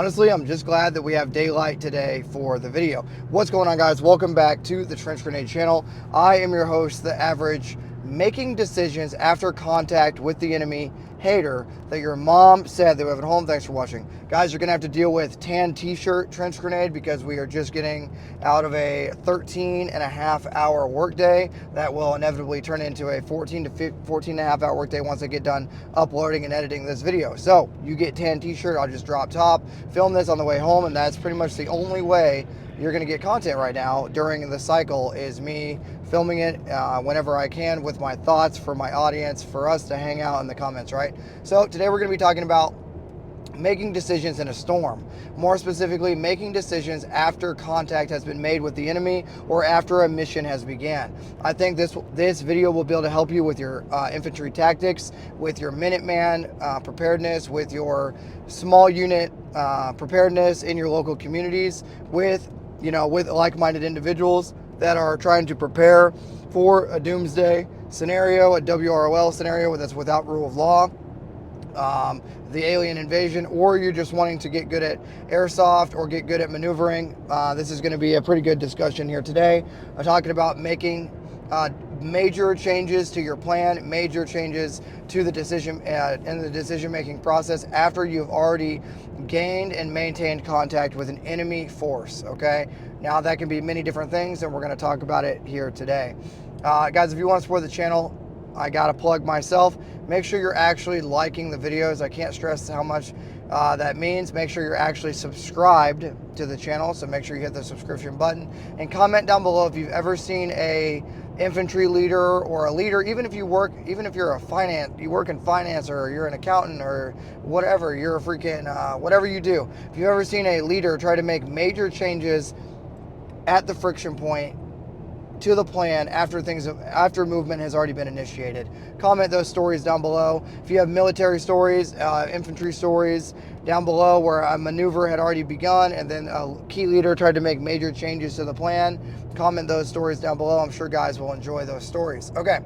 honestly, I'm just glad that we have daylight today for the video. What's going on, guys? Welcome back to the Trench Grenade channel. I am your host, the average making decisions after contact with the enemy hater that your mom said they would have at home. Thanks for watching. Guys, you're going to have to deal with tan t-shirt trench grenade because we are just getting out of a 13.5-hour workday that will inevitably turn into a 14 to 14.5-hour workday once I get done uploading and editing this video. So you get tan t-shirt, I'll just drop top, film this on the way home, and that's pretty much the only way you're going to get content right now during the cycle is me filming it whenever I can with my thoughts for my audience, for us to hang out in the comments, right? So today we're going to be talking about making decisions in a storm. More specifically, making decisions after contact has been made with the enemy or after a mission has began. I think this video will be able to help you with your infantry tactics, with your Minuteman preparedness, with your small unit preparedness in your local communities, with like-minded individuals that are trying to prepare for a doomsday scenario, a WROL scenario that's without rule of law, the alien invasion, or you're just wanting to get good at airsoft or get good at maneuvering. This is going to be a pretty good discussion here today. I'm talking about making major changes to your plan, major changes to the decision in the decision-making process after you've already gained and maintained contact with an enemy force. Okay, now that can be many different things, and we're going to talk about it here today. Guys, if you want to support the channel, I gotta plug myself. Make sure you're actually liking the videos. I can't stress how much that means. Make sure you're actually subscribed to the channel, so make sure you hit the subscription button and comment down below if you've ever seen a infantry leader or a leader, even if you're you work in finance, or you're an accountant, or whatever, you're a freaking whatever you do. If you've ever seen a leader try to make major changes at the friction point to the plan after movement has already been initiated, comment those stories down below. If you have military stories, infantry stories down below where a maneuver had already begun and then a key leader tried to make major changes to the plan, comment those stories down below. I'm sure guys will enjoy those stories. Okay.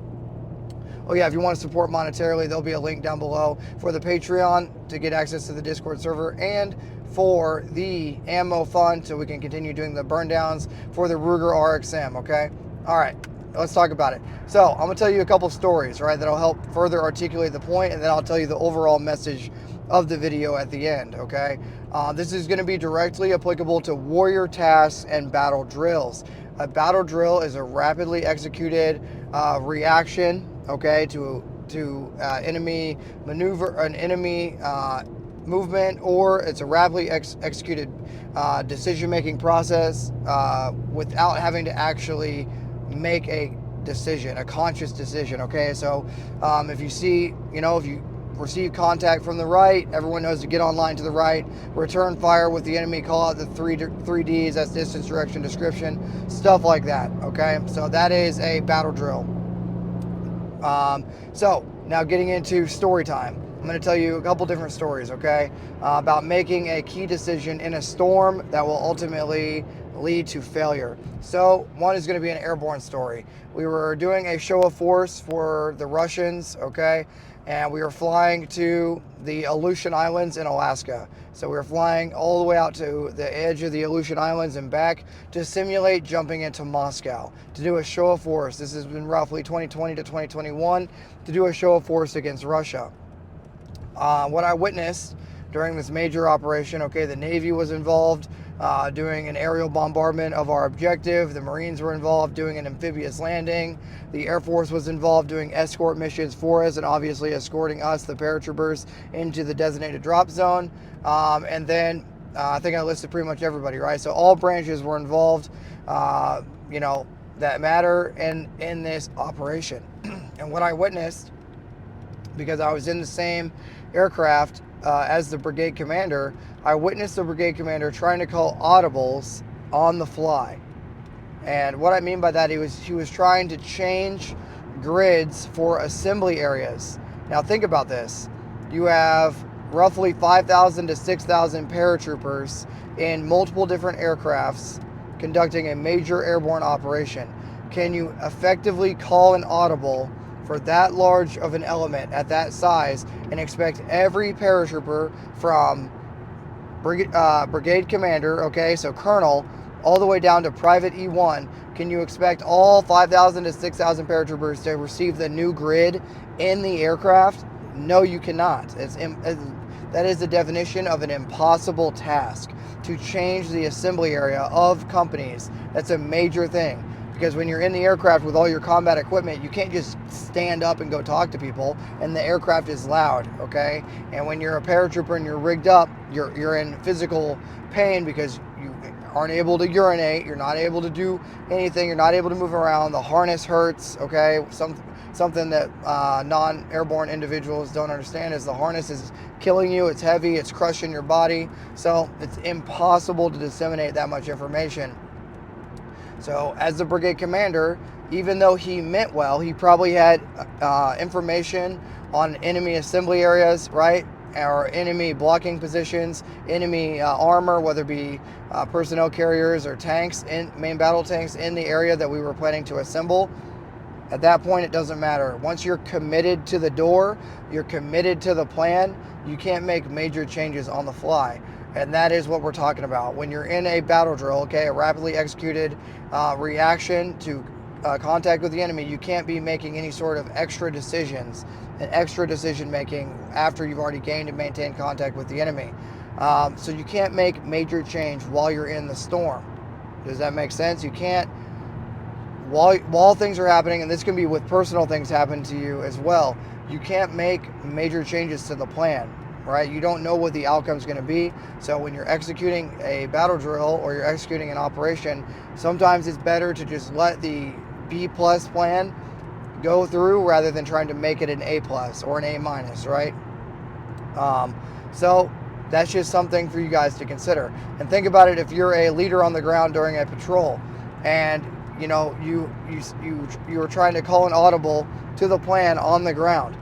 Oh yeah, if you want to support monetarily, there'll be a link down below for the Patreon to get access to the Discord server and for the ammo fund so we can continue doing the burn downs for the Ruger RXM, okay? All right, let's talk about it. So I'm gonna tell you a couple stories, right, that'll help further articulate the point, and then I'll tell you the overall message of the video at the end, okay? This is gonna be directly applicable to warrior tasks and battle drills. A battle drill is a rapidly executed reaction, okay, to enemy maneuver, an enemy movement, or it's a rapidly executed decision-making process without having to actually make a decision, a conscious decision, okay? So if you see, if you receive contact from the right, everyone knows to get online to the right, return fire with the enemy, call out the three Ds, that's distance, direction, description, stuff like that, okay? So that is a battle drill. So now getting into story time. I'm going to tell you a couple different stories, okay, about making a key decision in a storm that will ultimately lead to failure. So one is going to be an airborne story. We were doing a show of force for the Russians, okay, and we were flying to the Aleutian Islands in Alaska. So we were flying all the way out to the edge of the Aleutian Islands and back to simulate jumping into Moscow to do a show of force. This has been roughly 2020 to 2021 to do a show of force against Russia. What I witnessed during this major operation, okay, the Navy was involved doing an aerial bombardment of our objective. The Marines were involved doing an amphibious landing. The Air Force was involved doing escort missions for us and obviously escorting us, the paratroopers, into the designated drop zone. And then I think I listed pretty much everybody, right? So all branches were involved, that matter in this operation. And what I witnessed, because I was in the same aircraft as the brigade commander, I witnessed the brigade commander trying to call audibles on the fly. And what I mean by that, he was trying to change grids for assembly areas. Now think about this. You have roughly 5,000 to 6,000 paratroopers in multiple different aircrafts conducting a major airborne operation. Can you effectively call an audible for that large of an element at that size and expect every paratrooper from brigade commander, okay, so colonel, all the way down to private E1, can you expect all 5,000 to 6,000 paratroopers to receive the new grid in the aircraft? No, you cannot. That is the definition of an impossible task. To change the assembly area of companies, that's a major thing. Because when you're in the aircraft with all your combat equipment, you can't just stand up and go talk to people, and the aircraft is loud, okay? And when you're a paratrooper and you're rigged up, you're in physical pain because you aren't able to urinate, you're not able to do anything, you're not able to move around, the harness hurts, okay? Something that non-airborne individuals don't understand is the harness is killing you, it's heavy, it's crushing your body, so it's impossible to disseminate that much information. So as the brigade commander, even though he meant well, he probably had information on enemy assembly areas, right? Or enemy blocking positions, enemy armor, whether it be personnel carriers or tanks, main battle tanks in the area that we were planning to assemble. At that point, it doesn't matter. Once you're committed to the door, you're committed to the plan, you can't make major changes on the fly. And that is what we're talking about. When you're in a battle drill, okay, a rapidly executed reaction to contact with the enemy, you can't be making any sort of extra decisions and extra decision making after you've already gained and maintained contact with the enemy. So you can't make major change while you're in the storm. Does that make sense? You can't, while things are happening, and this can be with personal things happen to you as well, you can't make major changes to the plan, right? You don't know what the outcome is going to be. So when you're executing a battle drill or you're executing an operation, sometimes it's better to just let the B+ plan go through rather than trying to make it an A+ or an A-, right? So that's just something for you guys to consider. And think about it, if you're a leader on the ground during a patrol and you know, you were trying to call an audible to the plan on the ground.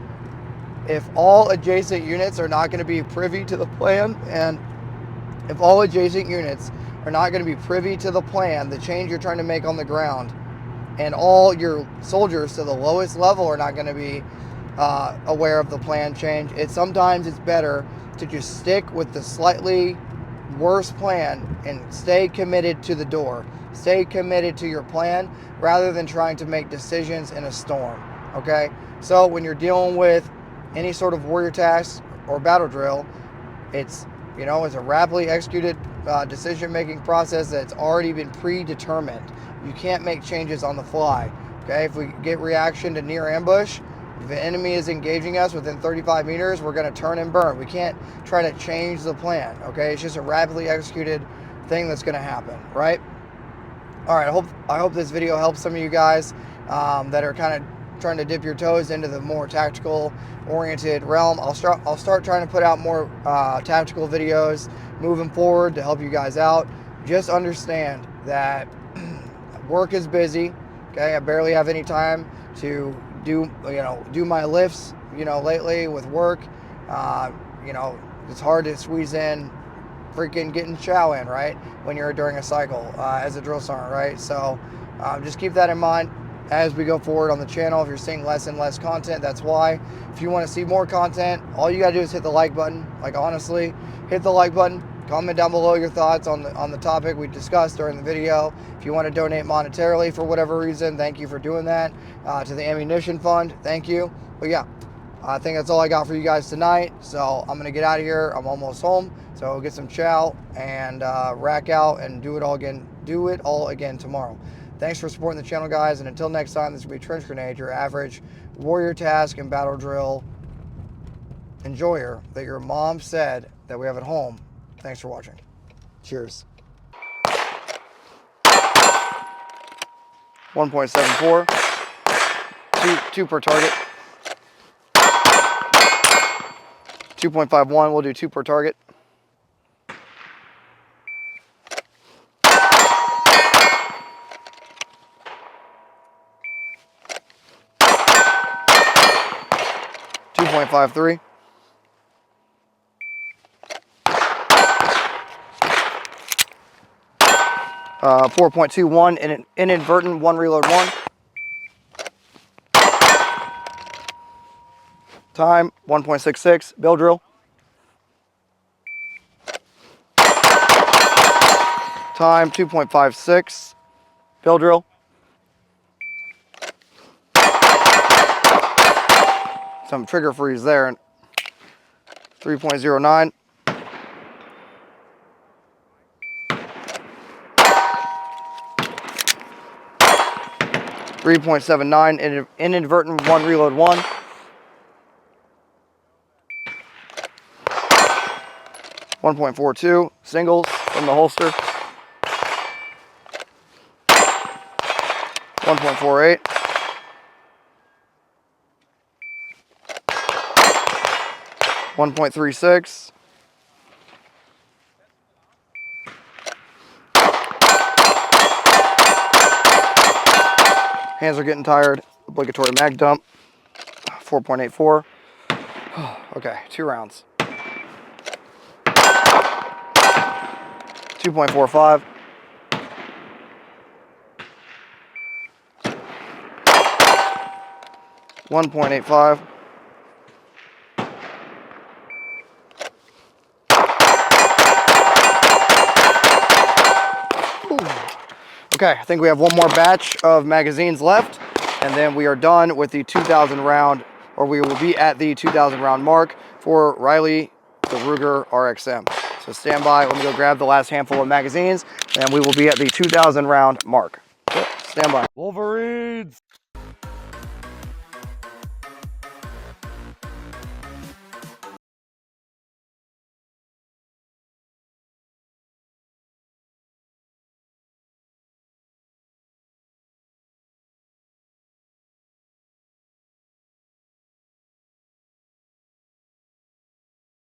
If all adjacent units are not going to be privy to the plan, and if all adjacent units are not going to be privy to the plan, the change you're trying to make on the ground, and all your soldiers to the lowest level are not going to be aware of the plan change, sometimes it's better to just stick with the slightly worse plan and stay committed to the door. Stay committed to your plan rather than trying to make decisions in a storm, okay? So when you're dealing with any sort of warrior task or battle drill, it's a rapidly executed decision-making process that's already been predetermined. You can't make changes on the fly, okay? If we get reaction to near ambush, if the enemy is engaging us within 35 meters, we're going to turn and burn. We can't try to change the plan, okay? It's just a rapidly executed thing that's going to happen, right? All right, I hope this video helps some of you guys that are kind of trying to dip your toes into the more tactical oriented realm. I'll start trying to put out more tactical videos moving forward to help you guys out. Just understand that work is busy, okay? I barely have any time to do my lifts, lately with work. It's hard to squeeze in freaking getting chow in, right, when you're during a cycle as a drill sergeant, right? So just keep that in mind as we go forward on the channel. If you're seeing less and less content, that's why. If you want to see more content, all you gotta do is hit the like button. Like, honestly, hit the like button. Comment down below your thoughts on the topic we discussed during the video. If you want to donate monetarily for whatever reason, thank you for doing that. To the ammunition fund, thank you. But yeah, I think that's all I got for you guys tonight. So I'm gonna get out of here. I'm almost home. So get some chow and rack out and do it all again tomorrow. Thanks for supporting the channel, guys. And until next time, this will be Trench Grenade, your average warrior task and battle drill enjoyer that your mom said that we have at home. Thanks for watching. Cheers. 1.74. Two per target. 2.51. We'll do 2 per target. .53. 4.21 inadvertent 1 reload 1. Time 1.66. Bill drill. time, 2.56. Bill drill. Some trigger freeze there. 3.09. 3.79, inadvertent 1, reload 1. 1.42, singles from the holster. 1.48. 1.36. Hands are getting tired. Obligatory mag dump. 4.84. Okay, 2 rounds. 2.45. 1.85. Okay, I think we have one more batch of magazines left, and then we are done with the 2,000 round, or we will be at the 2,000 round mark for Riley, the Ruger RXM. So stand by, let me go grab the last handful of magazines, and we will be at the 2,000 round mark. So stand by. Wolverines!